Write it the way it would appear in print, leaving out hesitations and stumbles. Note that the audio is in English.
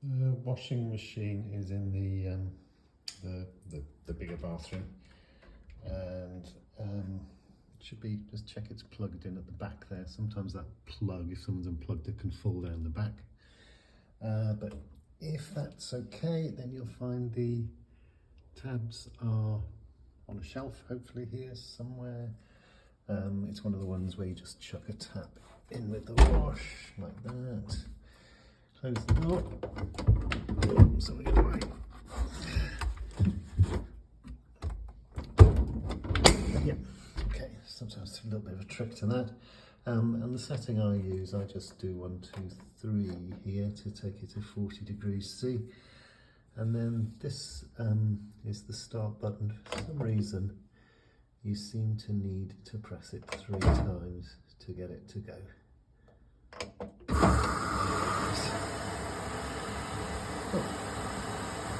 The washing machine is in the bigger bathroom, and it should be, just check it's plugged in at the back there. Sometimes that plug, if someone's unplugged it, can fall down the back. But if that's okay, then you'll find the tabs are on a shelf, hopefully here somewhere. It's one of the ones where you just chuck a tap in with the wash like that. Close the door. Something in the way. Yeah, okay, sometimes a little bit of a trick to that. And the setting I use, I just do 1, 2, 3 here to take it to 40 degrees C. And then this is the start button. For some reason, you seem to need to press it 3 times to get it to go. Oh.